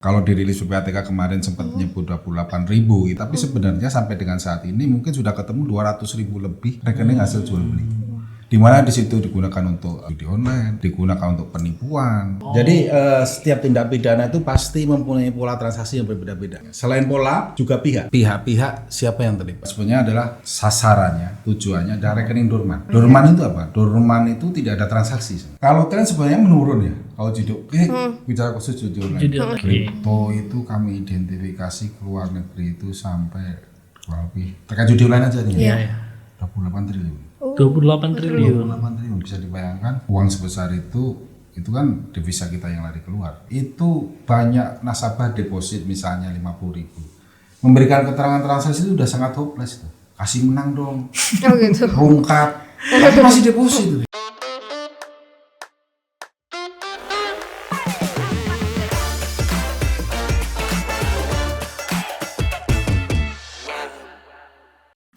Kalau dirilis PPATK kemarin sempat nyebut 28.000, tapi sebenarnya sampai dengan saat ini mungkin sudah ketemu 200.000 lebih rekening hasil jual beli. Di mana di situ digunakan untuk judi online, digunakan untuk penipuan. Jadi setiap tindak pidana itu pasti mempunyai pola transaksi yang berbeda-beda. Selain pola, juga pihak-pihak siapa yang terlibat. Sebenarnya adalah sasarannya, tujuannya adalah rekening dorman. Dorman itu apa? Dorman itu tidak ada transaksi. Kalau tren sebenarnya menurun ya. Kalau judi, bicara khusus judi online. Kripto itu kami identifikasi ke luar negeri itu sampai kurang lebih terkait judi online aja nih. Iya. 28 triliun. 28 triliun. 28 triliun bisa dibayangkan uang sebesar itu kan devisa kita yang lari keluar. Itu banyak nasabah deposit misalnya 50.000. Memberikan keterangan transaksi itu udah sangat hopeless tuh. Kasih menang dong. Oh gitu. Rungkap. Tapi masih deposit.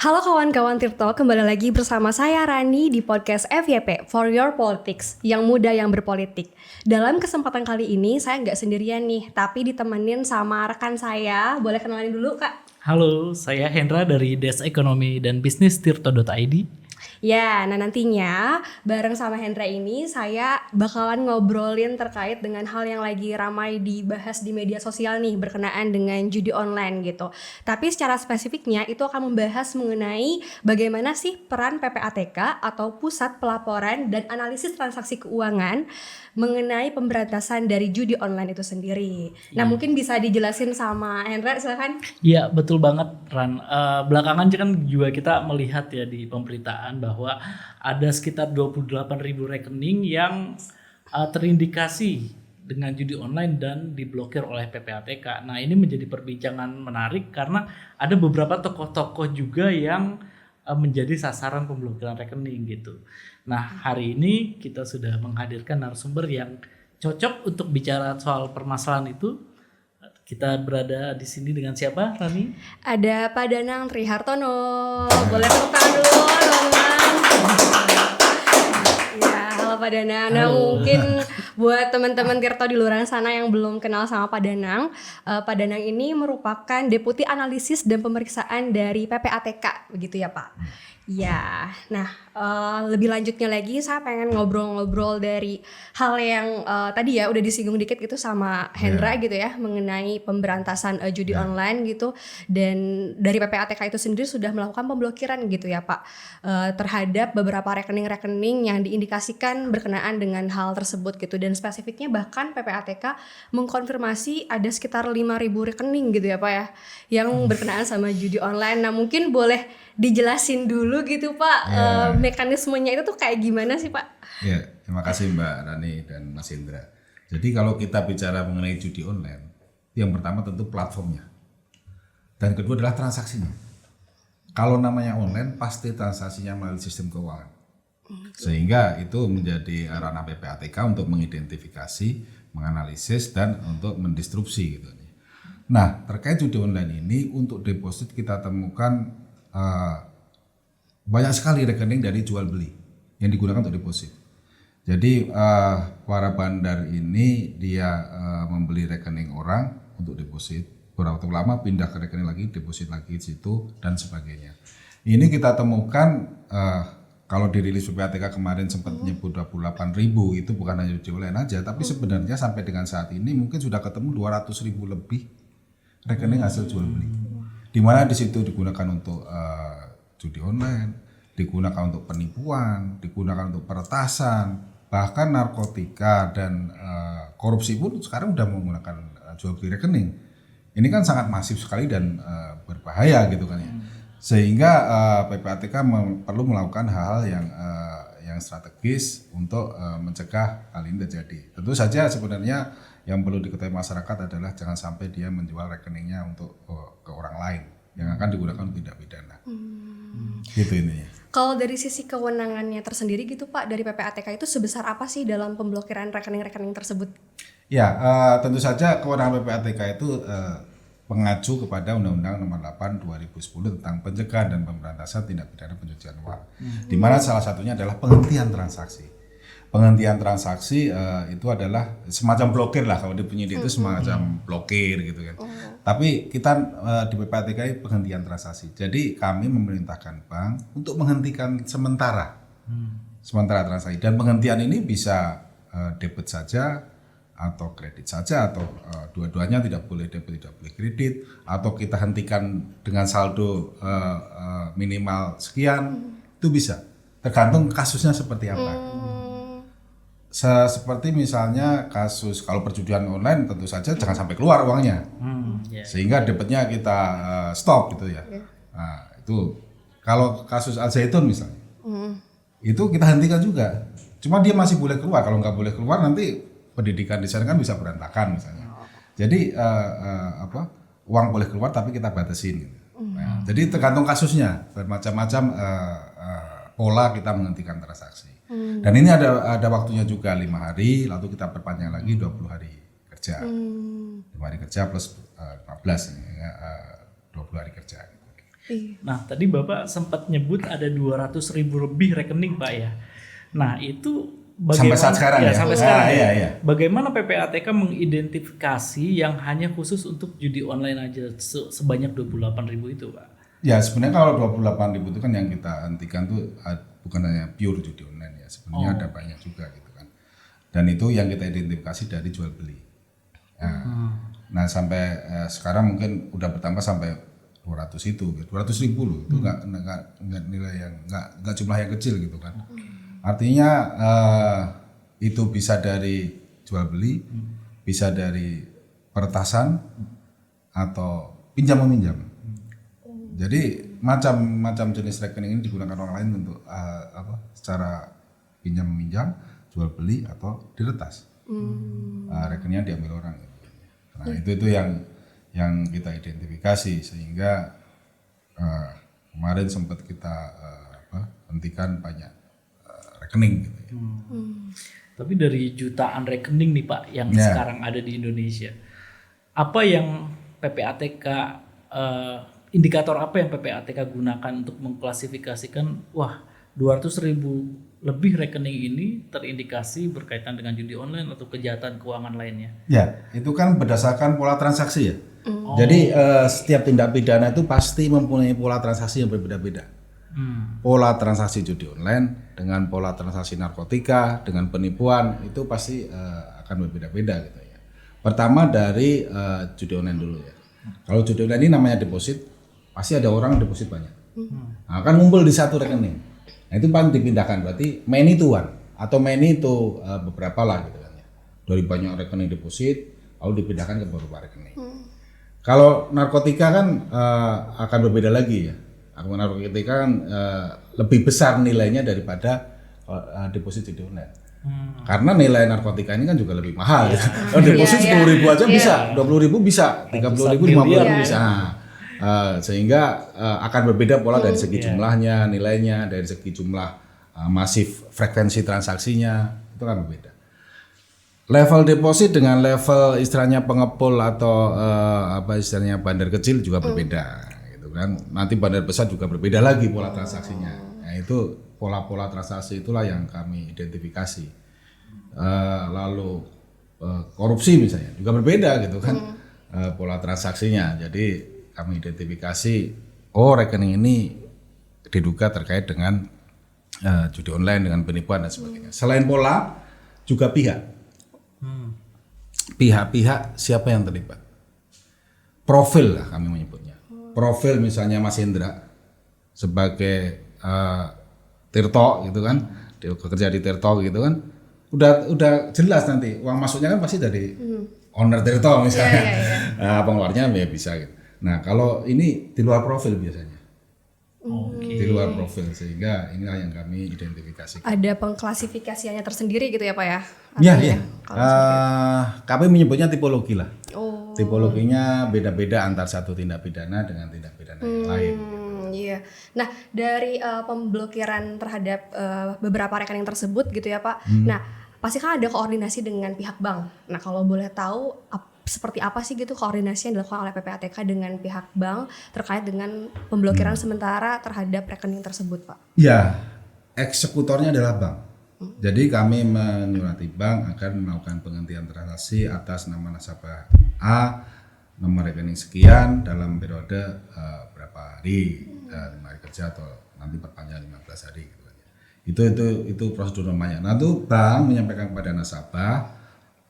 Halo kawan-kawan Tirto, kembali lagi bersama saya Rani di podcast FYP For Your Politics, yang muda yang berpolitik. Dalam kesempatan kali ini saya nggak sendirian nih, tapi ditemenin sama rekan saya. Boleh kenalin dulu Kak? Halo, saya Hendra dari Des Ekonomi dan Bisnis Tirto.id. Ya, nah nantinya bareng sama Hendra ini saya bakalan ngobrolin terkait dengan hal yang lagi ramai dibahas di media sosial nih berkenaan dengan judi online gitu. Tapi secara spesifiknya itu akan membahas mengenai bagaimana sih peran PPATK atau Pusat Pelaporan dan Analisis Transaksi Keuangan mengenai pemberantasan dari judi online itu sendiri. Nah mungkin bisa dijelasin sama Hendra, silakan. Iya, betul banget Ran. Belakangan kan juga kita melihat ya di pemberitaan bahwa ada sekitar 28.000 rekening yang terindikasi dengan judi online dan diblokir oleh PPATK. Nah ini menjadi perbincangan menarik karena ada beberapa tokoh-tokoh juga yang menjadi sasaran pemblokiran rekening gitu. Nah hari ini kita sudah menghadirkan narasumber yang cocok untuk bicara soal permasalahan itu. Kita berada di sini dengan siapa, Rani? Ada Pak Danang Trihartono. Boleh tepuk tangan dulu, teman-teman. Ya, halo Pak Danang. Nah, mungkin buat teman-teman Tirto di luar sana yang belum kenal sama Pak Danang, Pak Danang ini merupakan Deputi Analisis dan Pemeriksaan dari PPATK, begitu ya Pak? Ya, nah lebih lanjutnya lagi saya pengen ngobrol-ngobrol dari hal yang tadi ya udah disinggung dikit gitu sama Hendra gitu ya mengenai pemberantasan judi online gitu, dan dari PPATK itu sendiri sudah melakukan pemblokiran gitu ya Pak terhadap beberapa rekening-rekening yang diindikasikan berkenaan dengan hal tersebut gitu, dan spesifiknya bahkan PPATK mengkonfirmasi ada sekitar 5.000 rekening gitu ya Pak ya yang berkenaan sama judi online. Nah mungkin boleh dijelasin dulu gitu Pak, mekanismenya itu tuh kayak gimana sih Pak? Ya, terima kasih Mbak Rani dan Mas Indra. Jadi kalau kita bicara mengenai judi online, yang pertama tentu platformnya, dan kedua adalah transaksinya. Kalau namanya online pasti transaksinya melalui sistem keuangan, sehingga itu menjadi ranah PPATK untuk mengidentifikasi, menganalisis dan untuk mendistribusi gitu. Nah terkait judi online ini untuk deposit kita temukan banyak sekali rekening dari jual beli yang digunakan untuk deposit. Jadi para bandar ini dia membeli rekening orang untuk deposit, beberapa waktu lama pindah ke rekening lagi, deposit lagi di situ dan sebagainya. Ini kita temukan kalau dirilis PPATK kemarin sempat nyebut 28.000, itu bukan hanya judi online aja, tapi sebenarnya sampai dengan saat ini mungkin sudah ketemu 200.000 lebih rekening hasil jual beli. Di mana di situ digunakan untuk judi online, digunakan untuk penipuan, digunakan untuk peretasan, bahkan narkotika dan korupsi pun sekarang udah menggunakan jual beli rekening. Ini kan sangat masif sekali dan berbahaya gitu kan ya. Sehingga PPATK perlu melakukan hal-hal yang strategis untuk mencegah hal ini terjadi. Tentu saja sebenarnya yang perlu diketahui masyarakat adalah jangan sampai dia menjual rekeningnya untuk ke orang lain yang akan digunakan untuk tindak pidana. Gitu intinya. Kalau dari sisi kewenangannya tersendiri gitu Pak, dari PPATK itu sebesar apa sih dalam pemblokiran rekening-rekening tersebut? Ya, tentu saja kewenangan PPATK itu mengacu kepada Undang-Undang Nomor 8 2010 tentang pencegahan dan pemberantasan tindak pidana pencucian uang. Di mana salah satunya adalah penghentian transaksi. penghentian transaksi itu adalah semacam blokir lah, kalau di penyidik itu semacam blokir gitu kan. Tapi kita di PPATK penghentian transaksi. Jadi kami memerintahkan bank untuk menghentikan sementara transaksi, dan penghentian ini bisa debit saja atau kredit saja, atau dua-duanya, tidak boleh debit tidak boleh kredit, atau kita hentikan dengan saldo minimal sekian, itu bisa tergantung kasusnya seperti apa. Seperti misalnya kasus kalau perjudian online, tentu saja jangan sampai keluar uangnya, sehingga debitnya kita stop gitu ya. Nah, itu kalau kasus Al Zaitun misalnya, itu kita hentikan juga. Cuma dia masih boleh keluar. Kalau nggak boleh keluar, nanti pendidikan di sana kan bisa berantakan misalnya. Jadi uang boleh keluar tapi kita batasin. Gitu. Nah, jadi tergantung kasusnya, bermacam-macam pola kita menghentikan transaksi. Dan ini ada waktunya juga 5 hari, lalu kita perpanjang lagi 20 hari kerja. 5 hari kerja plus 14 ya, 20 hari kerja. Nah, tadi Bapak sempat nyebut ada 200.000 lebih rekening, Pak ya. Nah, itu bagaimana sampai saat sekarang ya? Sampai sekarang. Iya. Bagaimana PPATK mengidentifikasi yang hanya khusus untuk judi online aja sebanyak 28.000 itu, Pak? Ya, sebenarnya kalau 28.000 itu kan yang kita hentikan tuh bukan hanya pure judi online ya. Sebenarnya ada banyak juga gitu kan. Dan itu yang kita identifikasi dari jual beli. Nah, sampai sekarang mungkin udah bertambah sampai 200 itu, 200.000 loh. Itu nggak nilai yang nggak jumlah yang kecil gitu kan. Artinya itu bisa dari jual beli, bisa dari peretasan atau pinjam meminjam. Jadi macam jenis rekening ini digunakan orang lain untuk secara pinjam meminjam, jual beli atau diretas. Rekeningnya diambil orang. Nah, itu yang kita identifikasi, sehingga kemarin sempat kita hentikan banyak rekening gitu ya. Tapi dari jutaan rekening nih Pak yang sekarang ada di Indonesia, apa yang PPATK indikator apa yang PPATK gunakan untuk mengklasifikasikan 200.000 lebih rekening ini terindikasi berkaitan dengan judi online atau kejahatan keuangan lainnya? Ya, itu kan berdasarkan pola transaksi ya. Jadi setiap tindak pidana itu pasti mempunyai pola transaksi yang berbeda-beda. Pola transaksi judi online dengan pola transaksi narkotika, dengan penipuan, itu pasti akan berbeda-beda gitu ya. Pertama dari judi online dulu ya. Kalau judi online ini namanya deposit, pasti ada orang deposit banyak. Nah, kan ngumpul di satu rekening. Nah, itu paling dipindahkan, berarti many to one atau many to beberapa lah gitu kan ya. Dari banyak rekening deposit lalu dipindahkan ke beberapa rekening. Kalau narkotika kan akan berbeda lagi ya. Narkotika kan lebih besar nilainya daripada deposit judi online. Karena nilai narkotika ini kan juga lebih mahal. Ya. Deposit 10.000 aja bisa, 20.000 bisa, 30.000, 50.000 bisa. Sehingga akan berbeda pola dari segi jumlahnya, nilainya, dari segi jumlah masif frekuensi transaksinya, itu kan berbeda. Level deposit dengan level istilahnya pengepul atau istilahnya bandar kecil juga berbeda, gitu kan. Nanti bandar besar juga berbeda lagi pola transaksinya. Nah, itu pola-pola transaksi itulah yang kami identifikasi. Lalu korupsi misalnya juga berbeda gitu kan, pola transaksinya. Jadi kami identifikasi, rekening ini diduga terkait dengan judi online, dengan penipuan dan sebagainya. Selain pola, juga pihak. Pihak-pihak siapa yang terlibat? Profil lah kami menyebutnya. Profil misalnya Mas Hendra sebagai Tirto gitu kan, dia bekerja di Tirto gitu kan, udah jelas nanti uang masuknya kan pasti dari owner Tirto misalnya, pengeluarnya ya bisa gitu. Nah, kalau ini di luar profil biasanya. Di luar profil, sehingga inilah yang kami identifikasi. Ada pengklasifikasiannya tersendiri gitu ya Pak ya? Iya. Kami menyebutnya tipologi lah. Tipologinya beda-beda antar satu tindak pidana dengan tindak pidana yang lain. Iya. Nah, dari pemblokiran terhadap beberapa rekening tersebut gitu ya Pak. Nah, pasti kan ada koordinasi dengan pihak bank. Nah, kalau boleh tahu seperti apa sih gitu koordinasi yang dilakukan oleh PPATK dengan pihak bank terkait dengan pemblokiran sementara terhadap rekening tersebut, Pak? Ya, eksekutornya adalah bank. Jadi kami menyurati bank akan melakukan penghentian transaksi atas nama nasabah A, nomor rekening sekian dalam periode berapa hari, 5 hari kerja atau nanti perpanjang 15 hari gitu kan. Itu prosedur namanya. Nah, itu bank menyampaikan kepada nasabah,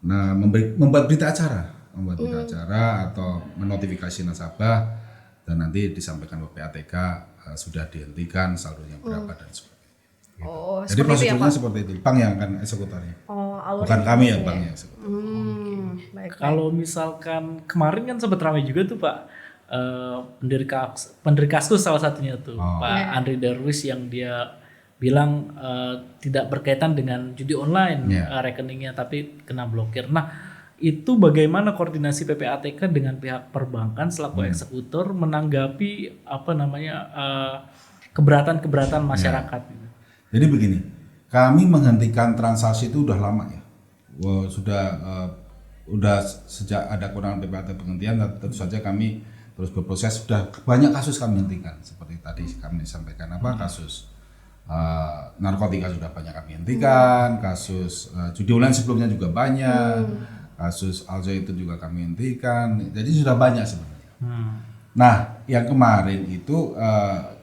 nah membuat berita acara atau menotifikasi nasabah dan nanti disampaikan ke PPATK sudah dihentikan saldonya berapa dan sebagainya. Gitu. Oh, Jadi seperti itu ya, prosedurnya Pak? seperti itu. Bank yang akan eksekutornya. Oh, alurnya Bukan kami ya, gitu bank yang eksekutor. Baik. Kalau misalkan kemarin kan sempat ramai juga tuh Pak, pendiri Kaskus salah satunya tuh Pak Andri Darwis yang dia bilang tidak berkaitan dengan judi online rekeningnya tapi kena blokir. Nah itu bagaimana koordinasi PPATK dengan pihak perbankan selaku eksekutor menanggapi keberatan masyarakat? Gitu. Jadi begini, kami menghentikan transaksi itu udah lama ya. Udah sejak ada kewenangan PPATK penghentian, tentu saja kami terus berproses. Sudah banyak kasus kami hentikan seperti tadi kami sampaikan kasus narkotika sudah banyak kami hentikan, kasus judi online sebelumnya juga banyak, kasus Alzo itu juga kami hentikan. Jadi sudah banyak sebenarnya. Nah, yang kemarin itu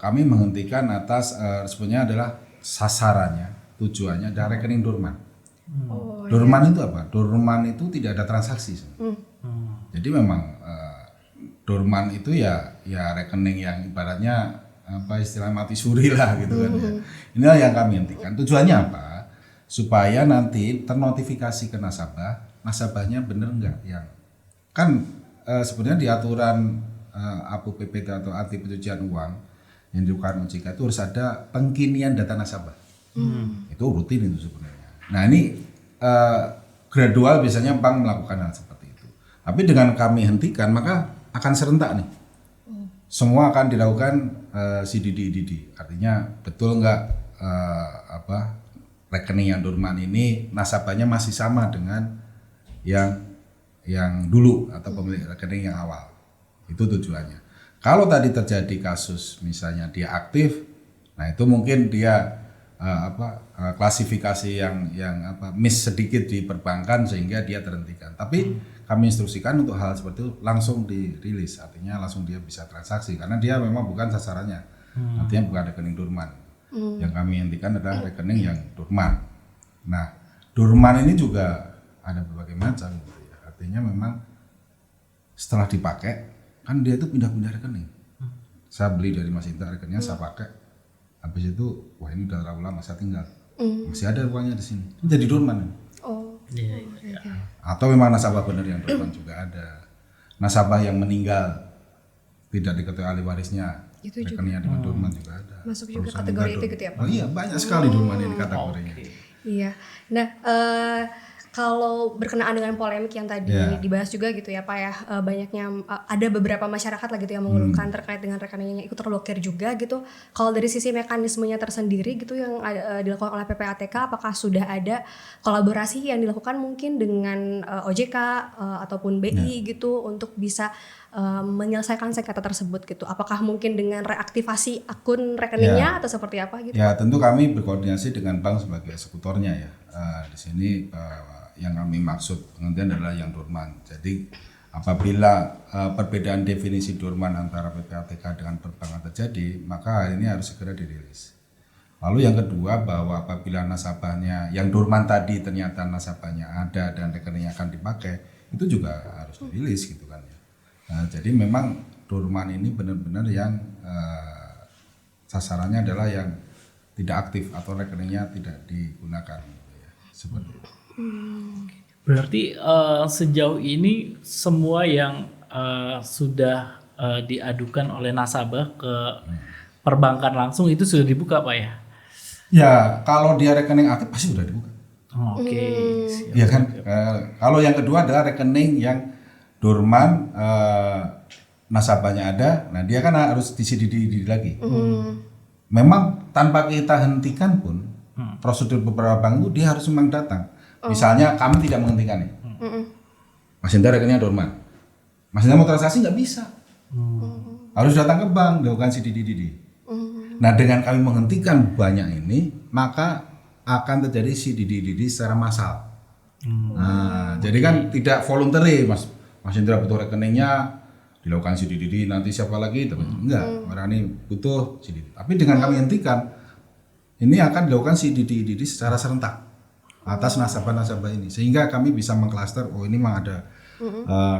kami menghentikan atas sebenarnya adalah sasarannya, tujuannya adalah rekening Dorman. Dorman itu apa? Dorman itu tidak ada transaksi. Jadi memang Dorman itu ya rekening yang ibaratnya istilah mati suri lah gitu kan ya. Inilah yang kami hentikan. Tujuannya apa? Supaya nanti ternotifikasi ke nasabahnya bener enggak yang kan sebenarnya di aturan APU PPT atau anti pencucian uang yang dilakukan OJK itu harus ada pengkinian data nasabah. Itu rutin itu sebenarnya. Nah ini gradual biasanya bank melakukan hal seperti itu. Tapi dengan kami hentikan maka akan serentak nih. Semua akan dilakukan CDD. Artinya betul nggak rekening yang Dorman ini nasabahnya masih sama dengan yang dulu atau pemilik rekening yang awal. Itu tujuannya. Kalau tadi terjadi kasus misalnya dia aktif, nah itu mungkin dia klasifikasi yang miss sedikit di perbankan sehingga dia terhentikan. Tapi kami instruksikan untuk hal seperti itu langsung dirilis, artinya langsung dia bisa transaksi karena dia memang bukan sasarannya, artinya bukan rekening Dorman. Yang kami hentikan adalah rekening yang Dorman. Nah, Dorman ini juga ada berbagai macam, gitu ya. Artinya memang setelah dipakai kan dia itu pindah-pindah rekening. Saya beli dari Mas Inta rekeningnya saya pakai. Habis itu, wah ini udah terlalu lama saya tinggal. Masih ada uangnya di sini. Jadi Dorman. Iya. Atau memang nasabah benar yang Dorman juga ada. Nasabah yang meninggal tidak diketahui ahli warisnya. Itu rekeningnya dengan Dorman juga ada. Masuk juga Perusahaan kategori juga itu gitu ya Pak? Oh iya, banyak sekali Dorman ini kategorinya. Iya. Nah, kalau berkenaan dengan polemik yang tadi dibahas juga gitu ya Pak ya, banyaknya ada beberapa masyarakat lah gitu yang mengeluhkan terkait dengan rekeningnya ikut terblokir juga gitu. Kalau dari sisi mekanismenya tersendiri gitu yang dilakukan oleh PPATK, apakah sudah ada kolaborasi yang dilakukan mungkin dengan OJK ataupun BI gitu untuk bisa menyelesaikan sengketa tersebut gitu? Apakah mungkin dengan reaktivasi akun rekeningnya atau seperti apa gitu? Ya tentu kami berkoordinasi dengan bank sebagai eksekutornya ya. Di sini yang kami maksud penghentian adalah yang Dorman. Jadi apabila perbedaan definisi Dorman antara PPATK dengan perbankan terjadi, maka ini harus segera dirilis. Lalu yang kedua bahwa apabila nasabahnya yang Dorman tadi ternyata nasabahnya ada dan rekeningnya akan dipakai, itu juga harus dirilis gitu kan ya. Nah, jadi memang Dorman ini benar-benar yang sasarannya adalah yang tidak aktif atau rekeningnya tidak digunakan gitu ya. Seperti itu. Berarti sejauh ini semua yang sudah diadukan oleh nasabah ke perbankan langsung itu sudah dibuka Pak ya? Ya kalau dia rekening aktif pasti sudah dibuka. Oke. Iya kan. Kalau yang kedua adalah rekening yang Dorman nasabahnya ada, nah dia kan harus di-CDD lagi. Memang tanpa kita hentikan pun prosedur beberapa bank itu dia harus memang datang. Misalnya kami tidak menghentikan nih, Mas Indra rekeningnya Dorman, Mas Indra mau transaksi nggak bisa, harus datang ke bank, dilakukan CDD. Nah dengan kami menghentikan banyak ini, maka akan terjadi CDD secara massal. Nah, jadi kan tidak voluntary, Mas Indra butuh rekeningnya dilakukan CDD, nanti siapa lagi? Enggak, orang ini butuh CDD. Tapi dengan kami hentikan, ini akan dilakukan CDD secara serentak atas nasabah-nasabah ini, sehingga kami bisa mengklaster. Oh, ini memang ada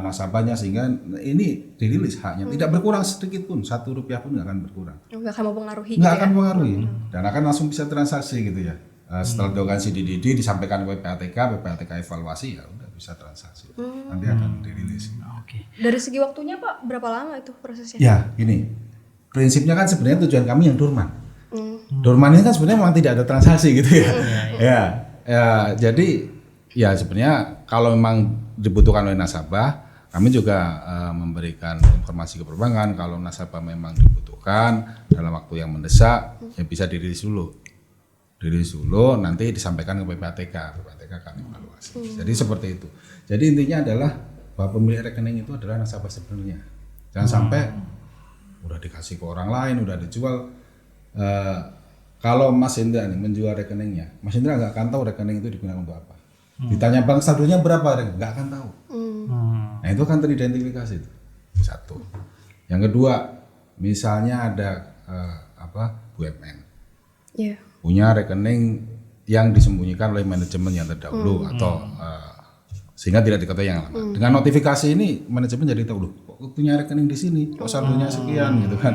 nasabahnya, sehingga ini dirilis haknya, tidak berkurang sedikit pun, Rp1 pun nggak akan berkurang. Nggak akan mempengaruhi. Nggak akan mempengaruhi, dan akan langsung bisa transaksi gitu ya. Setelah dilakukan CDD disampaikan ke PPATK evaluasi, ya udah bisa transaksi. Nanti akan dirilis. Oke. Dari segi waktunya Pak, berapa lama itu prosesnya? Ya, gini. Prinsipnya kan sebenarnya tujuan kami yang dorman. Dorman ini kan sebenarnya memang tidak ada transaksi gitu ya. Ya, jadi ya sebenarnya kalau memang dibutuhkan oleh nasabah, kami juga memberikan informasi ke perbankan kalau nasabah memang dibutuhkan dalam waktu yang mendesak, ya bisa dirilis dulu. Nanti disampaikan ke PPATK akan evaluasi. Jadi seperti itu. Jadi intinya adalah bahwa pemilik rekening itu adalah nasabah sebenarnya. Jangan sampai udah dikasih ke orang lain, udah dijual. Kalau Mas Indra nih menjual rekeningnya, Mas Indra nggak akan tahu rekening itu digunakan untuk apa. Ditanya bank saldonya berapa, nggak akan tahu. Nah itu kan teridentifikasi itu. Satu. Yang kedua, misalnya ada BUMN. Iya. Punya rekening yang disembunyikan oleh manajemen yang terdahulu atau sehingga tidak diketahui yang lama. Dengan notifikasi ini manajemen jadi tahu loh, kok punya rekening di sini, kok saldonya sekian gitu kan.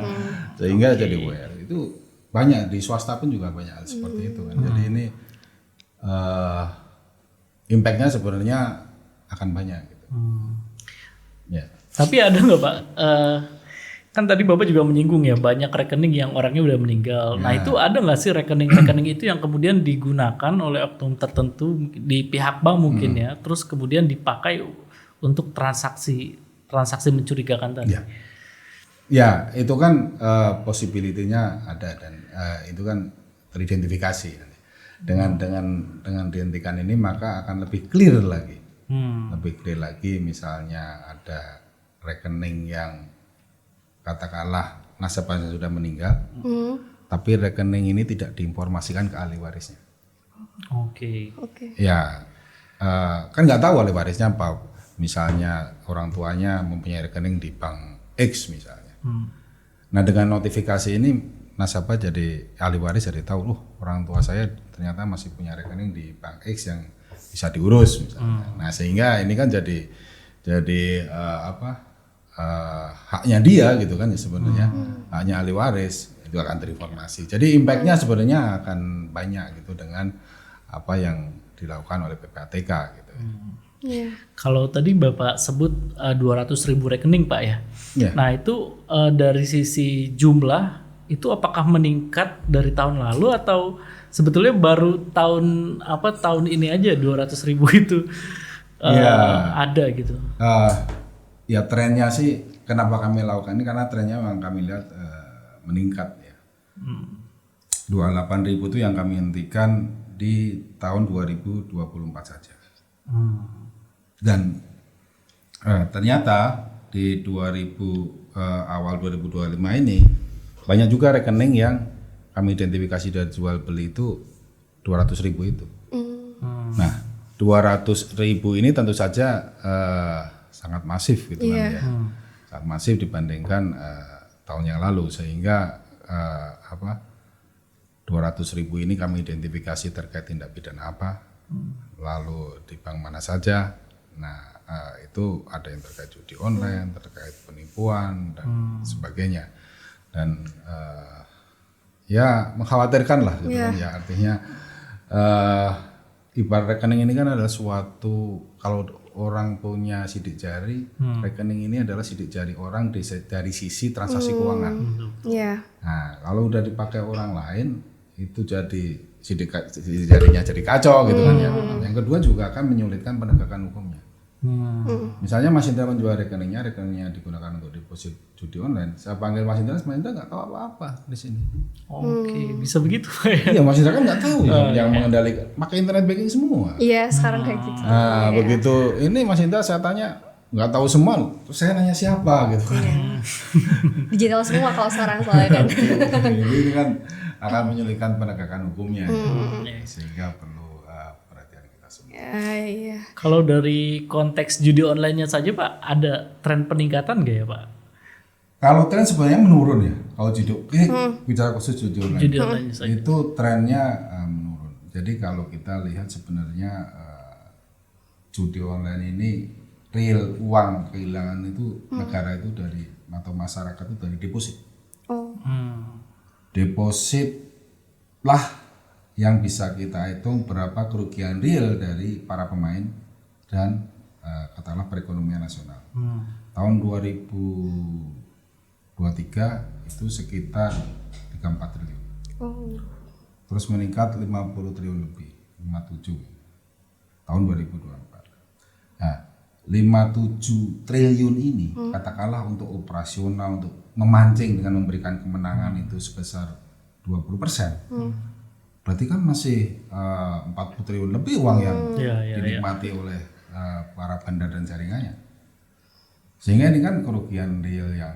Sehingga jadi aware. Itu banyak di swasta pun juga banyak hal seperti itu kan. Jadi ini impact-nya sebenarnya akan banyak gitu. Ya. Tapi ada nggak Pak? Kan tadi Bapak juga menyinggung ya banyak rekening yang orangnya udah meninggal. Nah itu ada nggak sih rekening-rekening itu yang kemudian digunakan oleh oknum tertentu di pihak bank mungkin ya, terus kemudian dipakai untuk transaksi mencurigakan tadi? Ya itu kan possibility-nya ada dan itu kan teridentifikasi. Dengan dihentikan ini maka akan lebih clear lagi. Lebih clear lagi, misalnya ada rekening yang katakanlah nasabahnya sudah meninggal, tapi rekening ini tidak diinformasikan ke ahli warisnya. Oke. Ya, kan nggak tahu ahli warisnya apa. Misalnya orang tuanya mempunyai rekening di bank X misalnya. Nah dengan notifikasi ini nasabah jadi ahli waris jadi tahu, orang tua saya ternyata masih punya rekening di bank X yang bisa diurus misalnya. Nah sehingga ini kan jadi haknya dia gitu kan ya sebenarnya, haknya ahli waris itu akan terinformasi. Jadi impact-nya sebenarnya akan banyak gitu dengan apa yang dilakukan oleh PPATK gitu. Kalau tadi Bapak sebut 200.000 rekening Pak ya. Nah itu dari sisi jumlah itu apakah meningkat dari tahun lalu atau sebetulnya baru tahun ini aja 200.000 itu ada gitu? Ya trennya sih kenapa kami lakukan ini karena trennya memang kami lihat meningkat ya. 28.000 itu yang kami hentikan di tahun 2024 saja. Dan ternyata di awal 2025 ini banyak juga rekening yang kami identifikasi dari jual beli itu 200.000 itu. Nah 200.000 ini tentu saja sangat masif gitu kan ya, sangat masif dibandingkan tahun yang lalu, sehingga 200.000 ini kami identifikasi terkait tindak pidana apa, lalu di bank mana saja. Nah itu ada yang terkait judi online, terkait penipuan dan sebagainya, dan ya mengkhawatirkan lah gitu kan ya, artinya ibarat rekening ini kan adalah suatu, kalau orang punya sidik jari, rekening ini adalah sidik jari orang dari sisi transaksi keuangan. Nah, kalau udah dipakai orang lain, itu jadi sidik jarinya jadi kacau gitu kan ya. Yang kedua juga akan menyulitkan penegakan hukumnya. Misalnya Mas Indra menjual rekeningnya digunakan untuk deposit judi online. Saya panggil Mas Indra nggak tahu apa-apa di sini. Oke, bisa begitu ya? Iya, Mas Indra kan nggak tahu yang mengendalikan, pakai internet banking semua. Iya, sekarang kayak gitu. Nah, begitu ini Mas Indra saya tanya, nggak tahu semua, terus saya nanya siapa gitu kan. Digital semua kalau sekarang soalnya kan. Jadi ini kan akan menyulitkan penegakan hukumnya, sehingga perlu perhatian kita semua. Iya. Kalau dari konteks judi online-nya saja Pak, ada tren peningkatan nggak ya Pak? Kalau tren sebenarnya menurun ya. Kalau bicara khusus judi online, Judi online saja. itu trennya menurun. Jadi kalau kita lihat sebenarnya judi online ini real uang kehilangan itu negara itu dari atau masyarakat itu dari deposit. Oh. Deposit lah yang bisa kita hitung berapa kerugian real dari para pemain dan katakanlah perekonomian nasional. Tahun 2023 itu sekitar 34 triliun. Oh. Terus meningkat 50 triliun lebih, 57 tahun 2024. Nah, 57 triliun ini katakanlah untuk operasional, untuk memancing dengan memberikan kemenangan itu sebesar 20%. Berarti kan masih 40 triliun lebih uang yang dinikmati oleh para bandar dan jaringannya. Sehingga ini kan kerugian real yang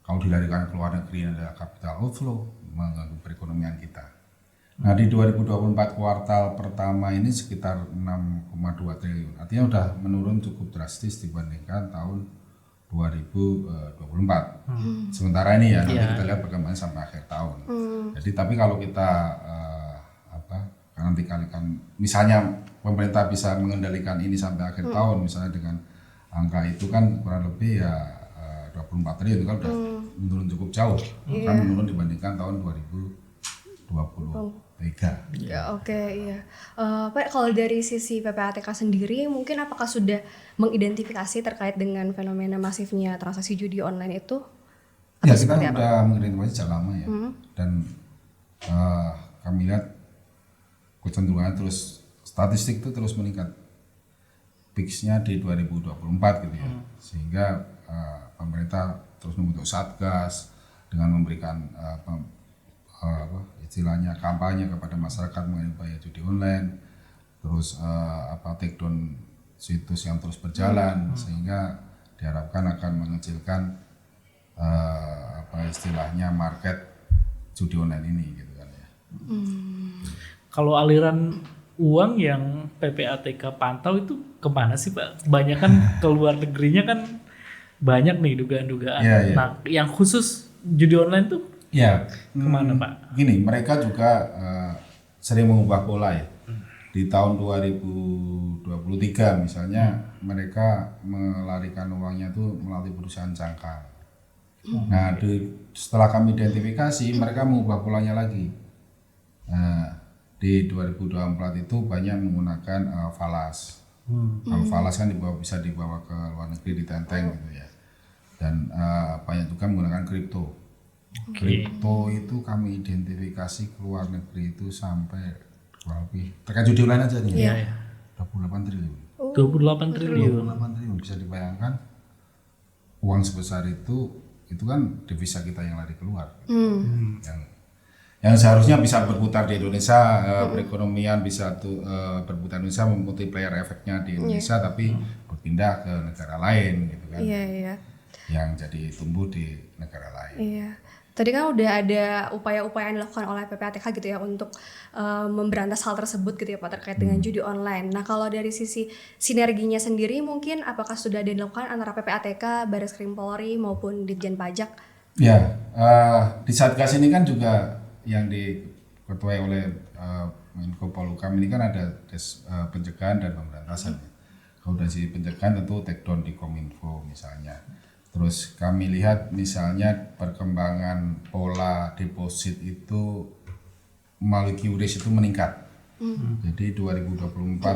kalau dilarikan ke luar negeri adalah capital outflow, mengganggu perekonomian kita. Nah di 2024 kuartal pertama ini sekitar 6,2 triliun. Artinya udah menurun cukup drastis dibandingkan tahun 2024. Sementara ini ya nanti kita lihat perkembangan sampai akhir tahun. Jadi tapi kalau kita nanti kalikan misalnya pemerintah bisa mengendalikan ini sampai akhir tahun misalnya dengan angka itu kan kurang lebih ya 24 triliun kan udah menurun cukup jauh. Kan menurun dibandingkan tahun 2023. Ya, oke, iya. Pak, kalau dari sisi PPATK sendiri, mungkin apakah sudah mengidentifikasi terkait dengan fenomena masifnya transaksi judi online itu? Ya, kita sudah mengidentifikasi sejak lama ya. Dan kami lihat kecenderungan terus statistik itu terus meningkat. Peaks-nya di 2024 gitu ya. Sehingga pemerintah terus membentuk satgas dengan memberikan istilahnya kampanye kepada masyarakat mengenai bahaya judi online, terus take down situs yang terus berjalan sehingga diharapkan akan mengecilkan istilahnya market judi online ini gitu kan ya. Kalau aliran uang yang PPATK pantau itu kemana sih Pak? Kebanyakan ke luar negerinya kan banyak nih dugaan-dugaan. Nah yang khusus judi online tuh kemana Pak? Gini, mereka juga sering mengubah pola ya. Di tahun 2023 misalnya mereka melarikan uangnya tuh melalui perusahaan cangkang. Nah, setelah kami identifikasi mereka mengubah polanya lagi. Di 2024 itu banyak menggunakan falas. Kalau falas kan bisa dibawa ke luar negeri ditenteng gitu ya. Dan banyak juga menggunakan kripto. Kripto itu kami identifikasi ke luar negeri itu sampai lebih terkait judi online aja nih ya. 28 triliun. 28 triliun. 28 triliun bisa dibayangkan uang sebesar itu kan devisa kita yang lari keluar. Yang seharusnya bisa berputar di Indonesia, perekonomian bisa berputar di Indonesia, multiplier efeknya di Indonesia, tapi berpindah ke negara lain gitu kan. Yang jadi tumbuh di negara lain. Iya. Tadi kan udah ada upaya-upaya yang dilakukan oleh PPATK gitu ya untuk memberantas hal tersebut gitu ya Pak terkait dengan judi online. Nah kalau dari sisi sinerginya sendiri mungkin apakah sudah dilakukan antara PPATK, Barreskrim Polri maupun Ditjen Pajak? Ya, di Satgas ini kan juga yang diketuai oleh Menko Polhukam ini kan ada pencegahan dan pemberantasan. Kalau dari sisi pencegahan tentu take down di Kominfo misalnya. Terus kami lihat misalnya perkembangan pola deposit itu melalui QRIS itu meningkat. Jadi 2024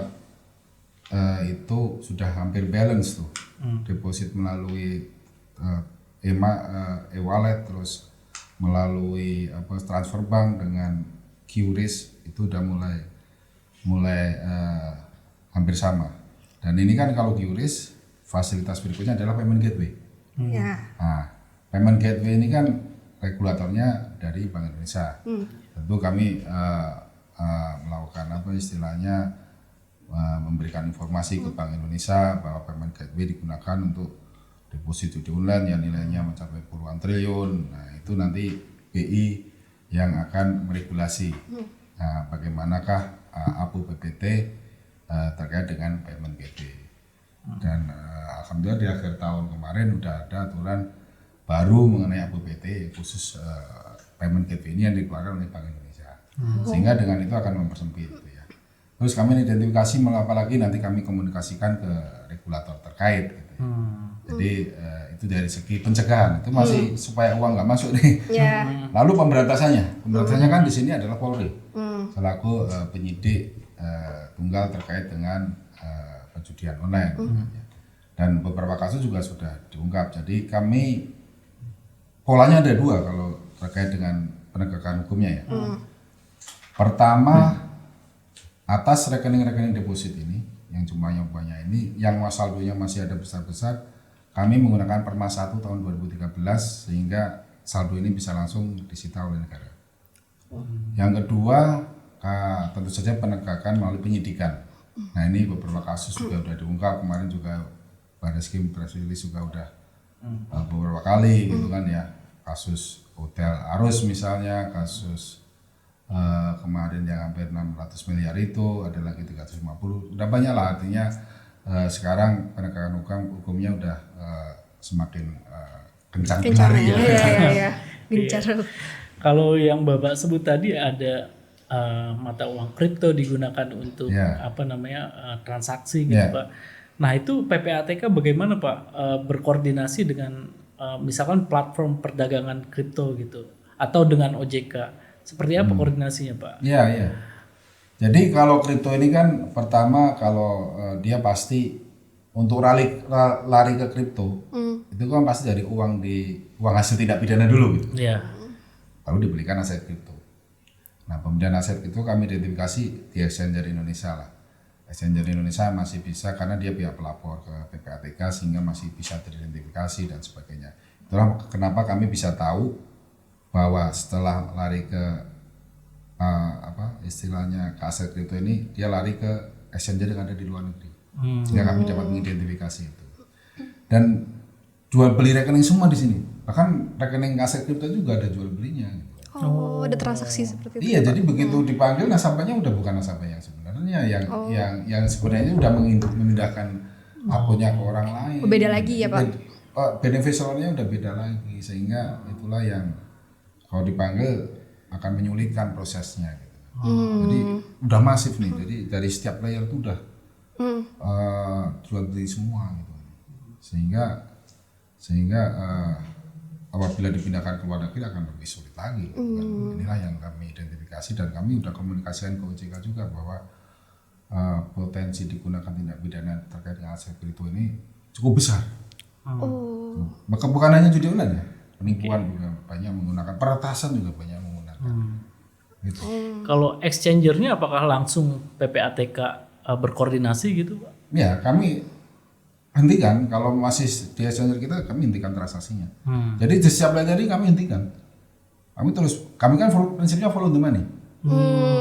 itu sudah hampir balance tuh. Deposit melalui e-wallet terus melalui transfer bank dengan QRIS itu udah mulai hampir sama. Dan ini kan kalau QRIS fasilitas berikutnya adalah payment gateway. Nah, payment gateway ini kan regulatornya dari Bank Indonesia. Tentu kami melakukan istilahnya memberikan informasi ke Bank Indonesia bahwa payment gateway digunakan untuk deposit judi online yang nilainya mencapai puluhan triliun. Nah, itu nanti BI yang akan meregulasi. Nah, bagaimanakah APU PPT terkait dengan payment gateway. Dan alhamdulillah di akhir tahun kemarin udah ada aturan baru mengenai APU PPT khusus payment gateway ini yang dikeluarkan oleh Bank Indonesia. Sehingga dengan itu akan mempersempit gitu ya. Terus kami identifikasi apalagi nanti kami komunikasikan ke regulator terkait gitu ya. Jadi itu dari segi pencegahan itu masih supaya uang nggak masuk nih. Lalu pemberantasannya kan di sini adalah Polri selaku penyidik tunggal terkait dengan penjudian online. Dan beberapa kasus juga sudah diungkap. Jadi kami polanya ada dua kalau terkait dengan penegakan hukumnya ya. Pertama, atas rekening-rekening deposit ini yang jumlahnya banyak ini, yang saldonya masih ada besar-besar, kami menggunakan Perma 1 tahun 2013 sehingga saldo ini bisa langsung disita oleh negara. Yang kedua, tentu saja penegakan melalui penyidikan. Nah, ini beberapa kasus juga sudah diungkap, kemarin juga Barreskrim press release juga udah beberapa kali gitu kan ya. Kasus Hotel Arus misalnya, kasus kemarin yang hampir 600 miliar itu, ada lagi 350, udah banyak lah, artinya sekarang penegakan hukumnya udah semakin kencang lari. Iya. Gencar. Kalau yang Bapak sebut tadi ada mata uang kripto digunakan untuk transaksi gitu Pak. Nah itu PPATK bagaimana Pak berkoordinasi dengan misalkan platform perdagangan kripto gitu atau dengan OJK? Seperti apa koordinasinya Pak? Iya. Jadi kalau kripto ini kan pertama kalau dia pasti untuk lari ke kripto itu kan pasti dari uang hasil tindak pidana dulu gitu. Iya. Lalu dibelikan aset kripto. Nah pembelian aset itu kami identifikasi di Exchanger Indonesia lah. Exchanger Indonesia masih bisa karena dia pihak pelapor ke PPATK sehingga masih bisa teridentifikasi dan sebagainya. Itulah kenapa kami bisa tahu bahwa setelah lari ke istilahnya ke aset kripto ini, dia lari ke exchanger yang ada di luar negeri. Sehingga kami dapat mengidentifikasi itu. Dan jual beli rekening semua di sini. Bahkan rekening aset kripto juga ada jual belinya. Gitu. Oh, ada transaksi seperti itu. Iya, jadi begitu dipanggil nasabahnya udah bukan nasabah yang sebenarnya, yang sebenarnya udah memindahkan akunnya ke orang lain. Beda lagi ya Pak? Beneficiarnya udah beda lagi, sehingga itulah yang kalau dipanggil akan menyulitkan prosesnya gitu. Jadi udah masif nih. Jadi dari setiap player itu udah jual beli semua gitu. Sehingga apabila dipindahkan ke luar negeri akan lebih sulit lagi. Gitu kan. Inilah yang kami identifikasi dan kami udah komunikasikan ke OJK juga bahwa potensi digunakan tindak pidana terkait dengan aset kripto ini cukup besar. Bukan hanya judi online ya. Penipuan juga banyak menggunakan, peretasan juga banyak menggunakan. Gitu. Kalau exchangernya apakah langsung PPATK berkoordinasi gitu Pak? Ya, kami hentikan. Kalau masih di exchanger kita, kami hentikan transaksinya. Jadi di setiap tadi kami hentikan. Kami kan prinsipnya follow the money.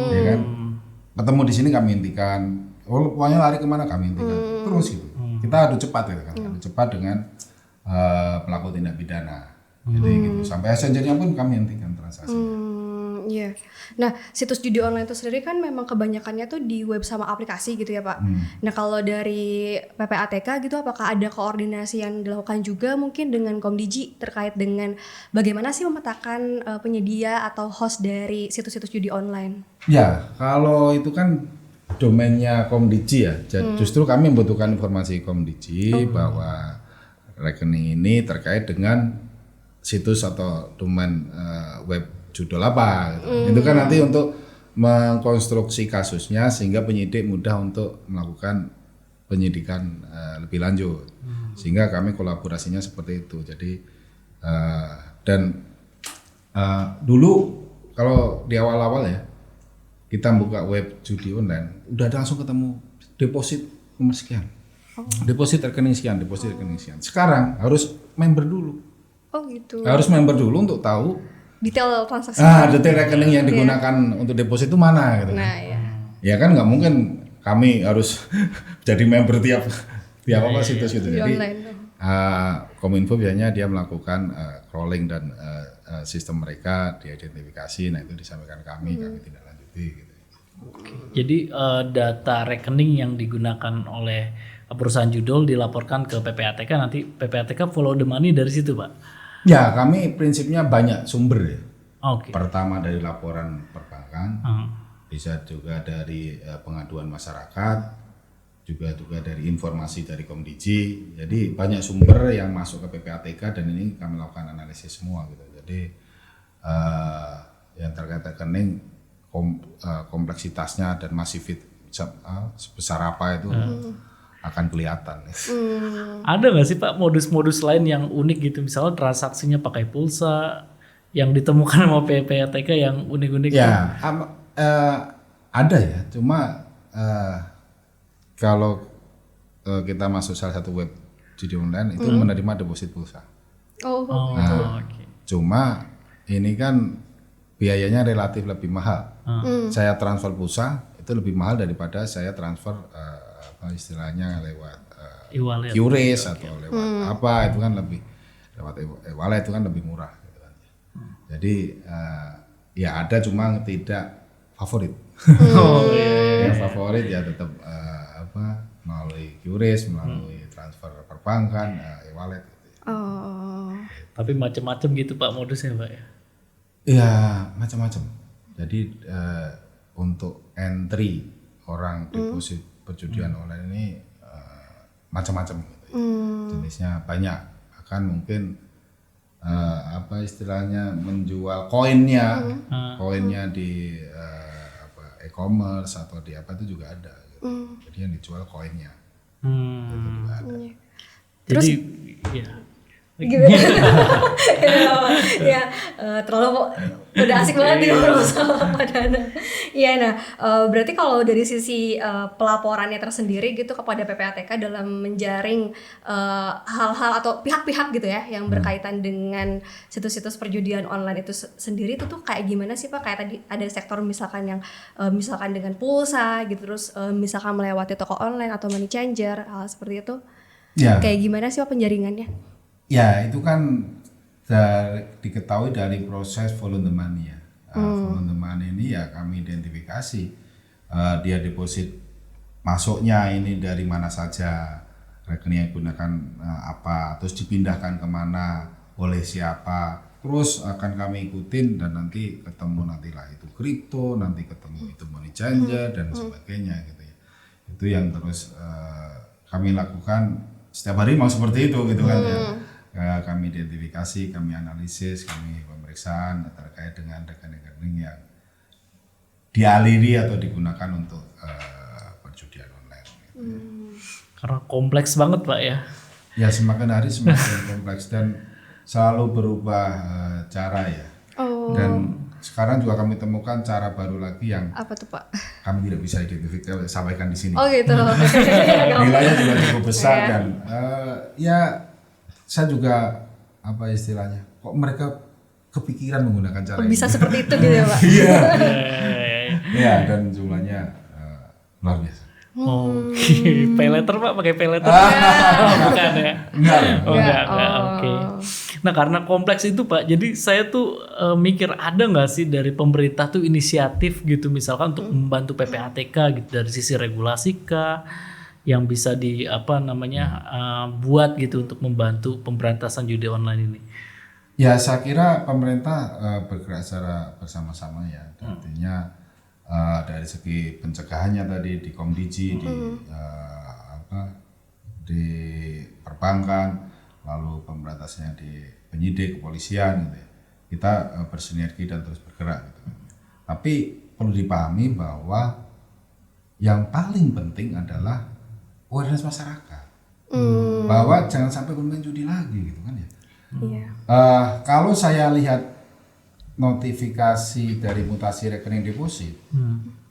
Ya kan? Ketemu di sini kami hentikan. Pokoknya lari kemana kami hentikan. Terus gitu. Kita adu cepat gitu kan. Adu cepat dengan pelaku tindak pidana. Jadi gitu. Sampai exchanger-nya pun kami hentikan transaksinya. Iya. Nah, situs judi online itu sendiri kan memang kebanyakannya tuh di web sama aplikasi gitu ya Pak. Nah, kalau dari PPATK gitu apakah ada koordinasi yang dilakukan juga mungkin dengan Komdiji terkait dengan bagaimana sih memetakan penyedia atau host dari situs-situs judi online? Ya, kalau itu kan domainnya Komdiji ya. Justru kami membutuhkan informasi Komdiji bahwa rekening ini terkait dengan situs atau domain web judul apa gitu. Itu kan nanti untuk mengkonstruksi kasusnya sehingga penyidik mudah untuk melakukan penyidikan lebih lanjut. Sehingga kami kolaborasinya seperti itu. Jadi dulu kalau di awal-awal ya kita buka web judi online udah langsung ketemu deposit nomor sekian. Deposit rekening sekian, deposit rekening sekian. Sekarang harus member dulu. Oh gitu. Harus member dulu untuk tahu detail transaksi. Detail rekening yang digunakan untuk deposit itu mana gitu. Nah, ya. Ya kan nggak mungkin kami harus jadi member tiap apa situs itu. Di Jadi online tuh. Kominfo biasanya dia melakukan crawling dan sistem mereka diidentifikasi, nah itu disampaikan kami tidak lanjuti gitu. Jadi data rekening yang digunakan oleh perusahaan judul dilaporkan ke PPATK, nanti PPATK follow the money dari situ, Pak. Ya, kami prinsipnya banyak sumber ya. Oke. Pertama dari laporan perbankan, bisa juga dari pengaduan masyarakat, juga dari informasi dari Komdiji. Jadi banyak sumber yang masuk ke PPATK dan ini kami lakukan analisis semua gitu. Jadi yang terkait rekening kompleksitasnya dan masif sebesar apa itu akan kelihatan. Ada nggak sih Pak modus-modus lain yang unik gitu, misalnya transaksinya pakai pulsa yang ditemukan sama PPATK yang unik-unik? Ya, ada ya. Cuma kalau kita masuk salah satu web judi online itu menerima deposit pulsa. Oke. Cuma ini kan biayanya relatif lebih mahal. Saya transfer pulsa itu lebih mahal daripada saya transfer istilahnya lewat E-wallet. QRIS atau lewat apa, itu kan lebih lewat e-wallet itu kan lebih murah gitu kan. Jadi ya ada, cuma tidak favorit. Yang favorit ya tetap melalui QRIS, melalui transfer perbankan, e-wallet gitu. Tapi macam-macam gitu Pak modusnya Pak ya? Ya macam-macam. Jadi untuk entry orang deposit perjudian online ini macam-macam gitu ya. Jenisnya banyak. Bahkan mungkin istilahnya menjual koinnya di e-commerce atau di apa itu juga ada gitu. Jadi yang dijual koinnya itu juga ada. Jadi ya. Ya, terlalu udah asik banget nih ngobrol sama Pak Danang. Iya, nah berarti kalau dari sisi pelaporannya tersendiri gitu kepada PPATK dalam menjaring hal-hal atau pihak-pihak gitu ya yang berkaitan dengan situs-situs perjudian online itu sendiri itu tuh kayak gimana sih Pak? Kayak tadi ada sektor misalkan yang misalkan dengan pulsa gitu, terus misalkan melewati toko online atau money changer, hal seperti itu. Ya. Kayak gimana sih Pak penjaringannya? Ya itu kan diketahui dari proses follow the money ya. Follow the money ini ya kami identifikasi dia deposit masuknya ini dari mana saja, rekening yang digunakan apa, terus dipindahkan kemana, oleh siapa, terus akan kami ikutin dan nanti ketemu nantilah itu kripto, nanti ketemu itu money changer dan sebagainya gitu ya. Itu yang terus kami lakukan setiap hari mau seperti itu gitu kan ya. Kami identifikasi, kami analisis, kami pemeriksaan terkait dengan rekening-rekening yang dialiri atau digunakan untuk perjudian online. Karena kompleks banget Pak ya. Ya semakin hari semakin kompleks dan selalu berubah cara ya. Dan sekarang juga kami temukan cara baru lagi yang apa tuh Pak? kami tidak bisa identifikasi, sampaikan di sini. Oh gitu. Nilainya juga cukup besar dan ya saya juga apa istilahnya, kok mereka kepikiran menggunakan cara Bisa ini. seperti itu gitu ya Pak? Iya. Ya dan jumlahnya luar biasa. Oke, pay letter Pak, pakai pay letter? Bukan ya? Enggak. Enggak. Oke. Nah karena kompleks itu Pak, jadi saya tuh mikir ada nggak sih dari pemerintah tuh inisiatif gitu misalkan untuk membantu PPATK gitu dari sisi regulasi kah yang bisa buat gitu untuk membantu pemberantasan judi online ini? Ya saya kira pemerintah bergerak secara bersama-sama ya. Artinya dari segi pencegahannya tadi di Komdiji, di perbankan, lalu pemberantasannya di penyidik, kepolisian gitu ya. Kita bersinergi dan terus bergerak gitu. Tapi perlu dipahami bahwa yang paling penting adalah awareness masyarakat. Bahwa jangan sampai bermain judi lagi gitu kan ya. Iya. Kalau saya lihat notifikasi dari mutasi rekening deposit,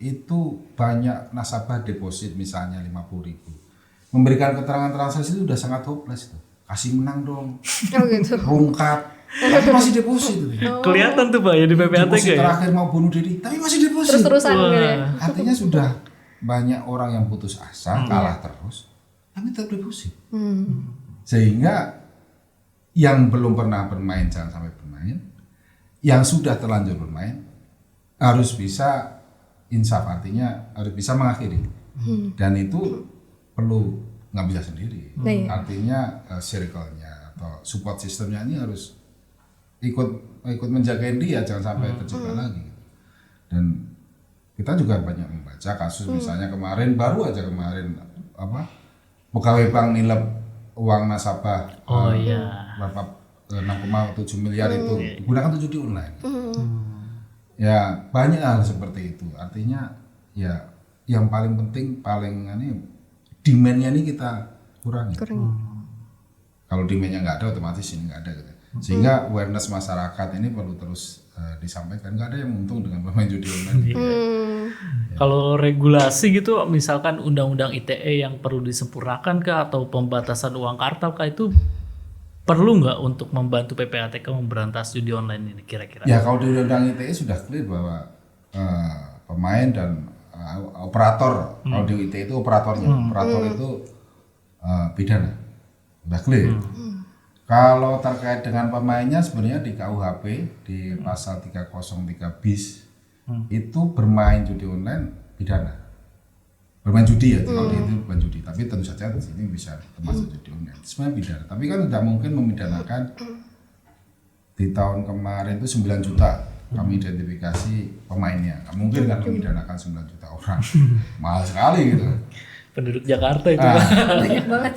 itu banyak nasabah deposit misalnya 50.000. Memberikan keterangan transaksi itu udah sangat hopeless tuh. Kasih menang dong. Oh gitu. Rungkat. Tapi masih deposit tuh. Kelihatan tuh Pak ya di PPATK Deposit ya. terakhir mau bunuh diri, tapi masih deposit. Terus-terusan gitu ya. Artinya sudah banyak orang yang putus asa, kalah terus, tapi tetap deposit. Sehingga yang belum pernah bermain jangan sampai bermain, yang sudah terlanjur bermain harus bisa insaf, artinya harus bisa mengakhiri. Dan itu perlu nggak bisa sendiri. Artinya circle-nya atau support sistemnya ini harus ikut menjagain dia jangan sampai terjebak lagi. Dan kita juga banyak membaca kasus misalnya baru aja kemarin pegawai bank nilep uang nasabah berapa 6,7 miliar itu digunakan untuk judi online. Ya banyak hal seperti itu. Artinya ya yang paling penting demand-nya ini kita kurangi. Kalau demand-nya nggak ada, otomatis ini nggak ada gitu. Sehingga awareness masyarakat ini perlu terus disampaikan. Nggak ada yang untung dengan bermain judi online. Kalau regulasi gitu, misalkan undang-undang ITE yang perlu disempurnakan kah atau pembatasan uang kartal kah, itu perlu nggak untuk membantu PPATK memberantas judi online ini kira-kira? Ya kalau di undang-undang ITE sudah clear bahwa pemain dan operator, kalau di ITE itu operatornya, operator itu pidana, udah clear. Kalau terkait dengan pemainnya sebenarnya di KUHP di pasal 303 bis itu bermain judi online pidana. Bermain judi ya, kalau itu bukan judi, tapi tentu saja di sini bisa termasuk judi online. Sebenarnya pidana, tapi kan tidak mungkin memidanakan. Di tahun kemarin itu 9 juta kami identifikasi pemainnya. Nggak mungkin kan memidanakan 9 juta orang. Mahal sekali gitu. Penduduk Jakarta itu banyak banget.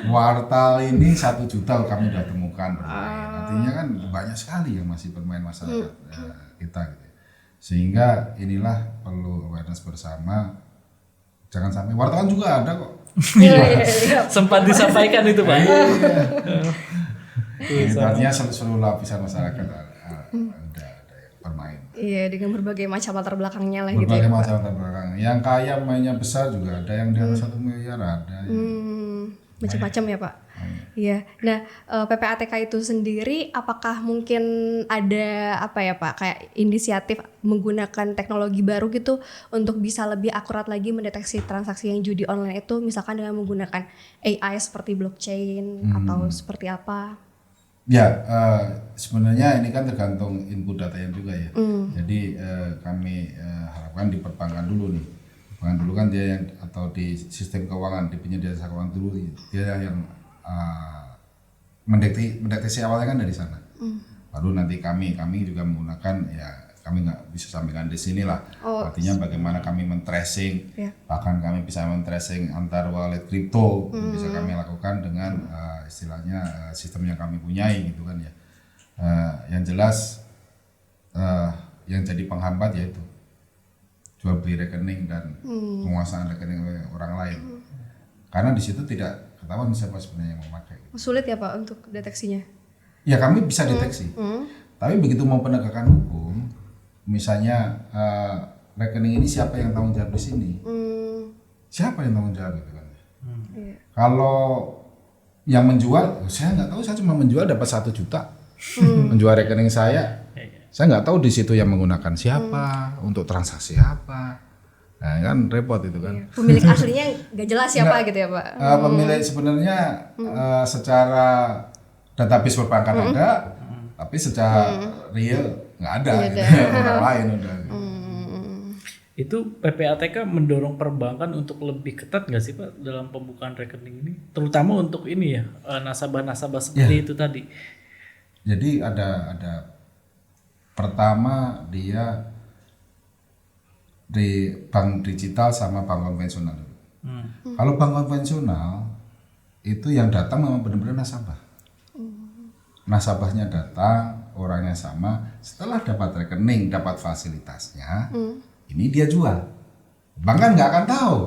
Wartal ini 1 juta kami sudah temukan bermain. Artinya kan banyak sekali yang masih bermain masyarakat kita gitu. Sehingga inilah perlu awareness bersama. Jangan sampai wartawan juga ada kok. sempat disampaikan itu Pak. Artinya seluruh lapisan masyarakat ada yang bermain. Iya, dengan berbagai macam latar belakangnya lah gitu Berbagai ya, Pak. macam latar belakang. Yang kaya mainnya besar juga ada, yang di atas 1 miliar ada. Macam-macam ya Pak. Iya. Nah, PPATK itu sendiri apakah mungkin ada apa ya Pak, kayak inisiatif menggunakan teknologi baru gitu untuk bisa lebih akurat lagi mendeteksi transaksi yang judi online itu, misalkan dengan menggunakan AI seperti blockchain atau seperti apa? Ya, sebenarnya ini kan tergantung input datanya juga ya. Jadi kami harapkan di perbankan dulu nih. Perbankan dulu kan dia yang, atau di sistem keuangan, di penyedia jasa keuangan dulu, dia yang mendeteksi awalnya kan dari sana. Baru nanti kami juga menggunakan, ya kami nggak bisa sampaikan di sini lah. Artinya bagaimana kami men-tracing, bahkan kami bisa men-tracing antar wallet kripto, bisa kami lakukan dengan istilahnya sistem yang kami punyai gitu kan ya. Yang jelas yang jadi penghambat yaitu jual beli rekening dan penguasaan rekening oleh orang lain. Karena di situ tidak ketahuan siapa sebenarnya yang memakai. Sulit ya Pak untuk deteksinya? Ya kami bisa deteksi. Tapi begitu mau penegakan hukum, misalnya rekening ini siapa yang tanggung jawab di sini? Siapa yang tanggung jawab gitu kan? Kalau yang menjual, saya nggak tahu, saya cuma menjual dapat 1 juta. Menjual rekening saya nggak tahu di situ yang menggunakan siapa, untuk transaksi apa. Nah kan repot itu kan. Pemilik aslinya nggak jelas siapa gitu ya Pak? Pemilik sebenarnya secara database perbankan ada, tapi secara real nggak ada, gitu. Orang lain udah. Itu PPATK mendorong perbankan untuk lebih ketat nggak sih Pak dalam pembukaan rekening ini, terutama untuk ini ya nasabah-nasabah seperti itu tadi. Jadi ada pertama dia di bank digital sama bank konvensional dulu. Kalau bank konvensional itu yang datang memang benar-benar nasabah. Nasabahnya datang, orangnya sama. Setelah dapat rekening, dapat fasilitasnya, ini dia jual. Bank kan nggak akan tahu.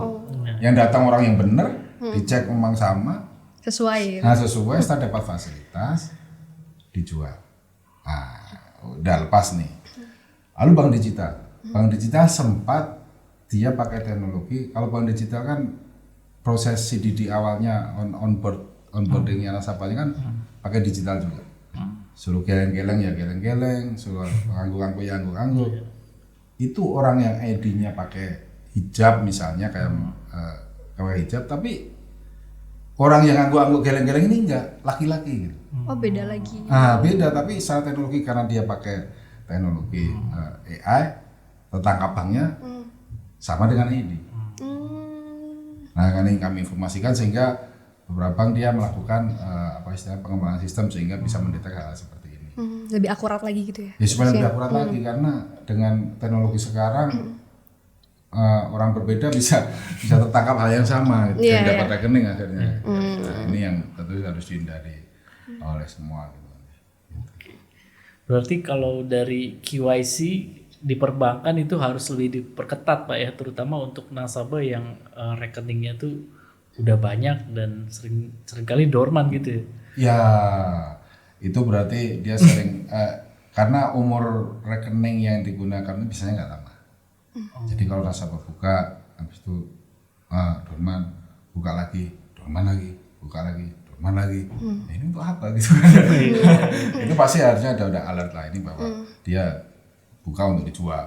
Yang datang orang yang benar, dicek memang sama. Sesuai. Nah sesuai, setelah dapat fasilitas, dijual. Nah, udah lepas nih. Lalu bank digital. Bank digital sempat dia pakai teknologi. Kalau bank digital kan proses CDD awalnya onboardingnya nasabahnya kan pakai digital juga. Suruh geleng-geleng ya geleng-geleng, suruh angguk-angguk ya angguk-angguk. Itu orang yang ID-nya pakai hijab misalnya kayak pakai hijab, tapi orang yang angguk-angguk geleng-geleng ini enggak, laki-laki gitu. Oh beda lagi. Beda, tapi secara teknologi karena dia pakai teknologi AI, tertangkapannya sama dengan ini. Nah, ini kami informasikan sehingga beberapa bank dia melakukan pengembangan sistem sehingga bisa mendeteksi hal seperti ini. Lebih akurat lagi gitu ya? Ya supaya lebih akurat lagi karena dengan teknologi sekarang orang berbeda bisa tertangkap hal yang sama, gitu. Yeah, Dan dapat rekening akhirnya. Nah, ini yang tentu harus dihindari oleh semua. Gitu. Berarti kalau dari KYC di perbankan itu harus lebih diperketat Pak ya, terutama untuk nasabah yang rekeningnya tuh udah banyak dan seringkali dorman gitu ya. Ya, itu berarti dia sering karena umur rekening yang digunakan itu biasanya nggak lama. Jadi kalau nasabah buka, habis itu dorman, buka lagi, dorman lagi, buka lagi, dorman lagi. Nah, ini untuk apa gitu? Itu pasti harusnya ada alert lah ini bahwa dia buka untuk dijual.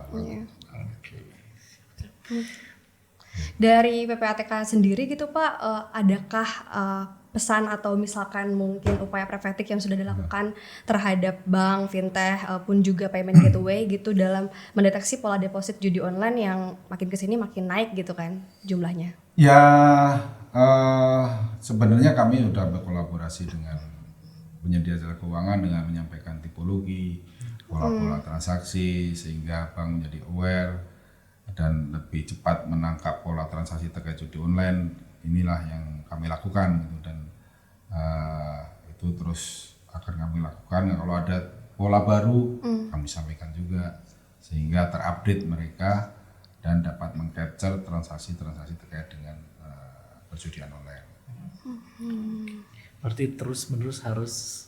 Dari PPATK sendiri gitu Pak, adakah pesan atau misalkan mungkin upaya preventif yang sudah dilakukan terhadap bank, fintech, pun juga payment gateway gitu dalam mendeteksi pola deposit judi online yang makin kesini makin naik gitu kan jumlahnya? Ya, sebenarnya kami sudah berkolaborasi dengan penyedia jasa keuangan dengan menyampaikan tipologi, pola-pola transaksi sehingga bank menjadi aware dan lebih cepat menangkap pola transaksi terkait judi online. Inilah yang kami lakukan gitu, dan itu terus akan kami lakukan. Kalau ada pola baru kami sampaikan juga sehingga terupdate mereka dan dapat mengcapture transaksi-transaksi terkait dengan perjudian online. Berarti terus-menerus harus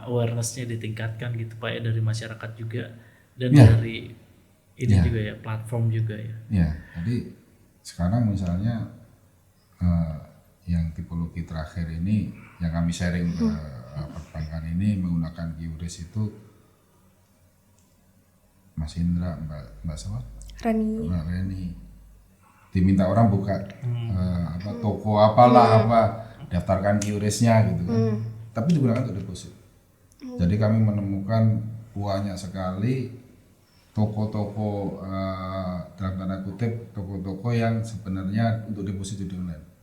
awareness-nya ditingkatkan gitu Pak ya, dari masyarakat juga dan dari ini juga ya, platform juga ya. Ya, jadi sekarang misalnya yang tipologi terakhir ini yang kami sharing ke perbankan ini menggunakan QRIS itu Mas Indra, Mbak siapa? Mbak Reni. Diminta orang buka toko apalah daftarkan QRIS-nya gitu kan. Tapi digunakan untuk deposit. Jadi kami menemukan banyak sekali toko-toko dalam tanda kutip toko-toko yang sebenarnya untuk deposit judi online.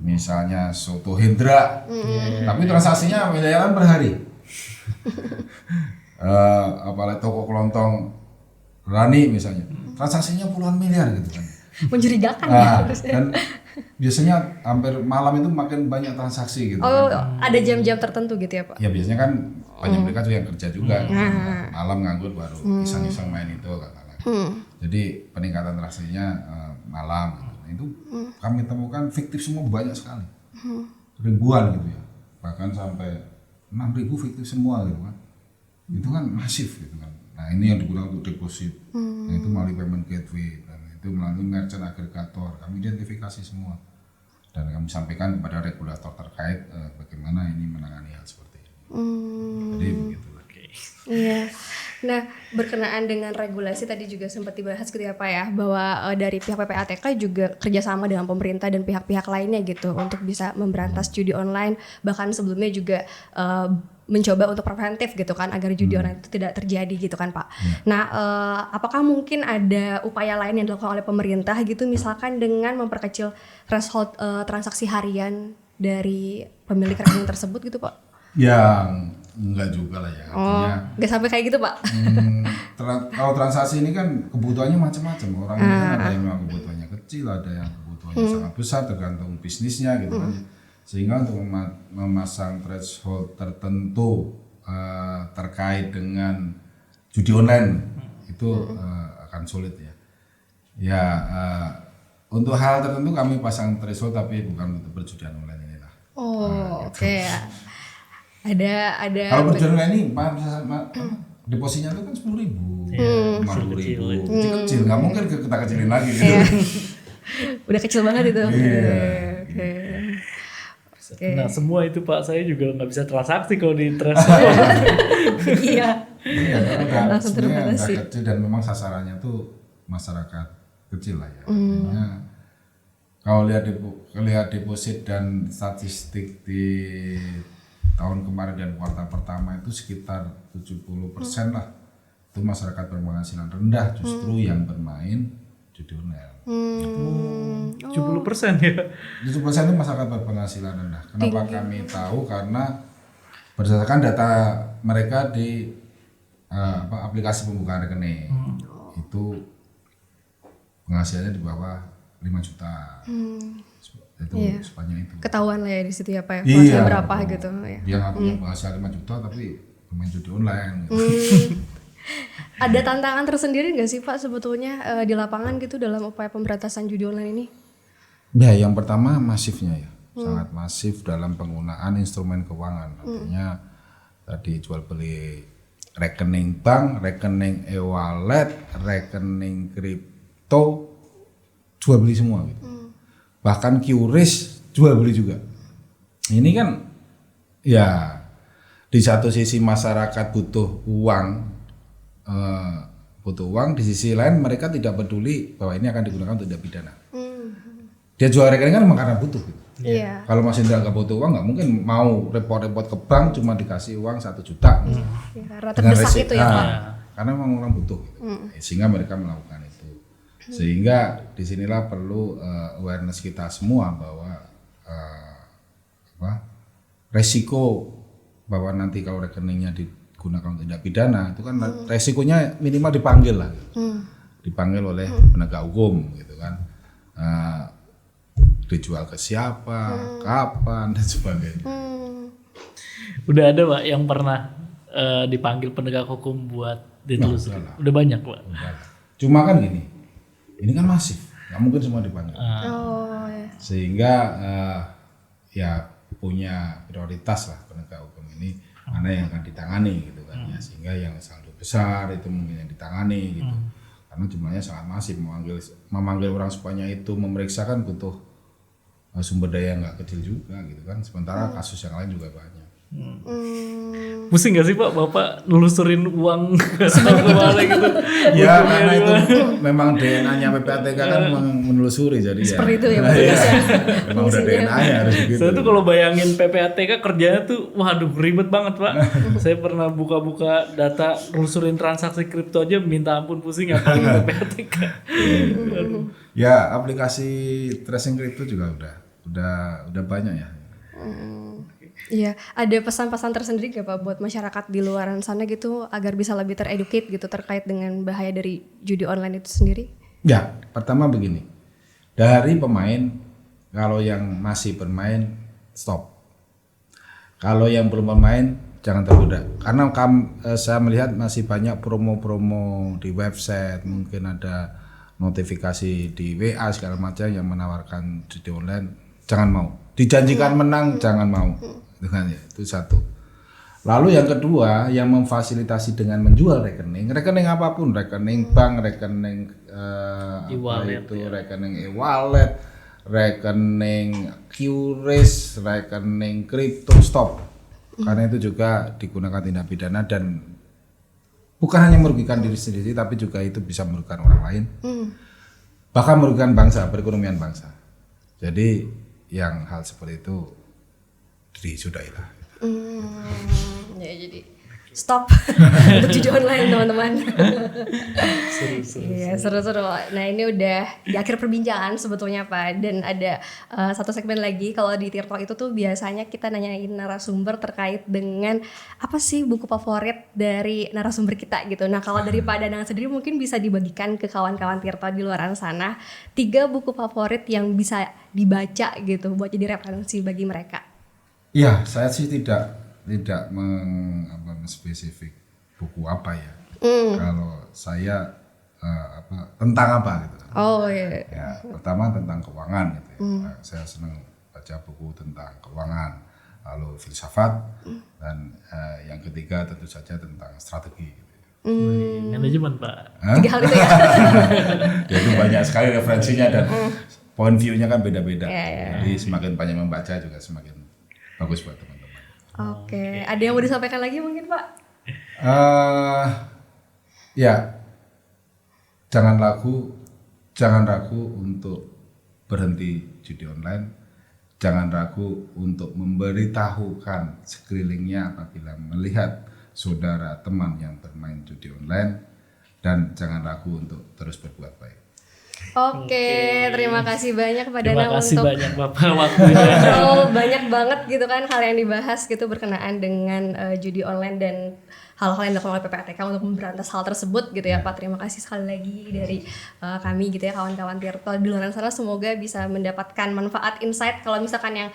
Misalnya Soto Hendra, tapi transaksinya miliaran per hari. Apalagi toko kelontong Rani misalnya, transaksinya puluhan miliar gitu kan. Mencurigakan ya. Dan biasanya hampir malam itu makin banyak transaksi gitu. Oh, kan. ada jam-jam tertentu gitu ya Pak? Ya biasanya kan banyak mereka juga yang kerja juga. Malam nganggur baru iseng-iseng main itu kadang-kadang. Jadi peningkatan transaksinya malam. Itu kami temukan fiktif semua banyak sekali, ribuan gitu ya, bahkan sampai 6.000 fiktif semua gitu kan. Itu kan masif gitu kan. Nah ini yang digunakan untuk deposit, nah, itu melalui payment gateway dan itu melalui merchant agregator. Kami identifikasi semua dan kami sampaikan kepada regulator terkait bagaimana ini menangani hal seperti ini. Jadi begitu. Iya. Nah, berkenaan dengan regulasi tadi juga sempat dibahas gitu ya Pak ya, bahwa dari pihak PPATK juga kerjasama dengan pemerintah dan pihak-pihak lainnya gitu untuk bisa memberantas judi online, bahkan sebelumnya juga mencoba untuk preventif gitu kan agar judi online itu tidak terjadi gitu kan Pak. Nah, apakah mungkin ada upaya lain yang dilakukan oleh pemerintah gitu, misalkan dengan memperkecil threshold transaksi harian dari pemilik rekening tersebut gitu Pak? Ya enggak juga lah ya, artinya enggak sampai kayak gitu Pak. Kalau transaksi ini kan kebutuhannya macam-macam. Orang ini kan ada yang memang kebutuhannya kecil, ada yang kebutuhannya sangat besar tergantung bisnisnya gitu kan. Sehingga untuk memasang threshold tertentu terkait dengan judi online itu akan sulit ya. Ya untuk hal tertentu kami pasang threshold tapi bukan untuk perjudian online inilah. Oke ya. Ada Kalau perjudian online ini depositnya itu kan 10.000, 50.000, kecil-kecil, nggak mungkin kita kecilin lagi gitu. Udah kecil banget itu. Nah semua itu Pak, saya juga nggak bisa transaksi kalau di threshold. Iya. Iya, karena udah kecil dan memang sasarannya tuh masyarakat kecil lah ya. Artinya, kalau lihat deposit dan statistik di tahun kemarin dan kuartal pertama itu sekitar 70% lah itu masyarakat berpenghasilan rendah justru yang bermain judi online. 70% ya. 70% itu masyarakat berpenghasilan rendah. Kenapa kami tahu? Karena berdasarkan data mereka di aplikasi pembukaan rekening itu penghasilannya di bawah 5 juta. Itu sebanyak itu. Ketahuan lah ya di situ ya Pak ya. Iya. Penghasilan berapa gitu ya. Dia nggak punya penghasilan 5 juta tapi main judi online. Gitu. Ada tantangan tersendiri nggak sih Pak sebetulnya di lapangan gitu dalam upaya pemberantasan judi online ini? Ya, yang pertama masifnya ya, sangat masif dalam penggunaan instrumen keuangan. Artinya tadi jual beli rekening bank, rekening e-wallet, rekening kripto, jual beli semua gitu. Bahkan QRIS jual beli juga. Ini kan ya di satu sisi masyarakat butuh uang, di sisi lain mereka tidak peduli bahwa ini akan digunakan untuk tindak pidana. Dia jual rekening kan memang karena butuh gitu. Iya. Kalau masih nggak butuh uang nggak mungkin mau repot-repot ke bank cuma dikasih uang 1 juta. Ya, karena terdesak itu ya Pak. Karena memang orang butuh gitu. Sehingga mereka melakukan itu. Sehingga disinilah perlu awareness kita semua bahwa resiko bahwa nanti kalau rekeningnya digunakan untuk tindak pidana itu kan resikonya minimal dipanggil lah, dipanggil oleh penegak hukum gitu kan, dijual ke siapa, kapan dan sebagainya. Udah ada Pak yang pernah dipanggil penegak hukum buat ditelusuri? Udah banyak Pak. Cuma kan gini, ini kan masif, nggak mungkin semua dipanggil. Oh ya. Sehingga ya punya prioritas lah penegak hukum ini mana yang akan ditangani gitu kan ya, sehingga yang saldo besar itu mungkin yang ditangani gitu, karena jumlahnya sangat masif. Memanggil orang sebanyak itu memeriksa kan butuh sumber daya yang nggak kecil juga gitu kan, sementara kasus yang lain juga banyak. Pusing gak sih Pak Bapak nelusurin uang kemana gitu? Ya karena itu memang DNA-nya PPATK kan menelusuri, jadi Seperti ya itu ya Pak tugasnya. memang udah DNA-nya harus begitu. Saya tuh kalau bayangin PPATK kerjanya tuh, waduh ribet banget Pak. Saya pernah buka-buka data nelusurin transaksi kripto aja minta ampun pusing apalagi PPATK. Ya aplikasi tracing kripto juga udah banyak ya. Iya, ada pesan-pesan tersendiri gak Pak buat masyarakat di luaran sana gitu agar bisa lebih tereducate gitu terkait dengan bahaya dari judi online itu sendiri? Ya, pertama begini. Dari pemain, kalau yang masih bermain stop. Kalau yang belum bermain jangan tergoda. Karena saya melihat masih banyak promo-promo di website, mungkin ada notifikasi di WA segala macam yang menawarkan judi online. Jangan mau. Dijanjikan menang, jangan mau. Dengan ya, itu satu. Lalu yang kedua, yang memfasilitasi dengan menjual rekening apapun, rekening bank, rekening e-wallet, rekening e-wallet, rekening QRIS, rekening kripto, stop. Karena itu juga digunakan tindak pidana dan bukan hanya merugikan diri sendiri, tapi juga itu bisa merugikan orang lain, bahkan merugikan bangsa, perekonomian bangsa. Jadi yang hal seperti itu disudahilah. Ya jadi stop untuk judi online teman-teman. Iya seru-seru. Nah ini udah di akhir perbincangan sebetulnya Pak, dan ada satu segmen lagi. Kalau di Tirto itu tuh biasanya kita nanyain narasumber terkait dengan apa sih buku favorit dari narasumber kita gitu. Nah kalau dari Pak Danang sendiri mungkin bisa dibagikan ke kawan-kawan Tirto di luar sana 3 buku favorit yang bisa dibaca gitu buat jadi referensi bagi mereka. Ya, saya sih tidak spesifik buku apa ya. Kalau saya tentang apa gitu. Oh iya. Ya, pertama tentang keuangan gitu ya. Saya senang baca buku tentang keuangan, lalu filsafat, dan yang ketiga tentu saja tentang strategi gitu. Manajemen Pak. 3 hal itu ya. Jadi banyak sekali referensinya dan point view-nya kan beda-beda. Yeah. Jadi semakin banyak membaca juga semakin bagus buat teman-teman. Oke, ada yang mau disampaikan lagi mungkin Pak? Ya, jangan jangan ragu untuk berhenti judi online, jangan ragu untuk memberitahukan sekelilingnya apabila melihat saudara teman yang bermain judi online, dan jangan ragu untuk terus berbuat baik. Oke, terima kasih banyak Pak Terima Danang kasih untuk banyak Bapak waktunya. banyak banget gitu kan hal yang dibahas gitu berkenaan dengan judi online dan hal-hal yang dilakukan oleh PPATK untuk memberantas hal tersebut gitu ya Pak. Terima kasih sekali lagi dari kami gitu ya, kawan-kawan Tirto di luar sana, semoga bisa mendapatkan manfaat, insight. Kalau misalkan yang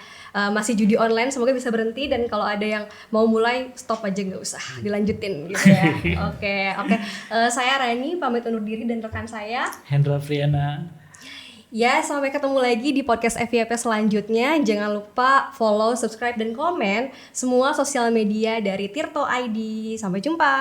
masih judi online semoga bisa berhenti, dan kalau ada yang mau mulai stop aja, nggak usah dilanjutin gitu ya. Oke. Saya Rani pamit undur diri, dan rekan saya Hendra Friana. ya, sampai ketemu lagi di podcast FYP selanjutnya. Jangan lupa follow, subscribe, dan komen semua sosial media dari Tirto ID. Sampai jumpa.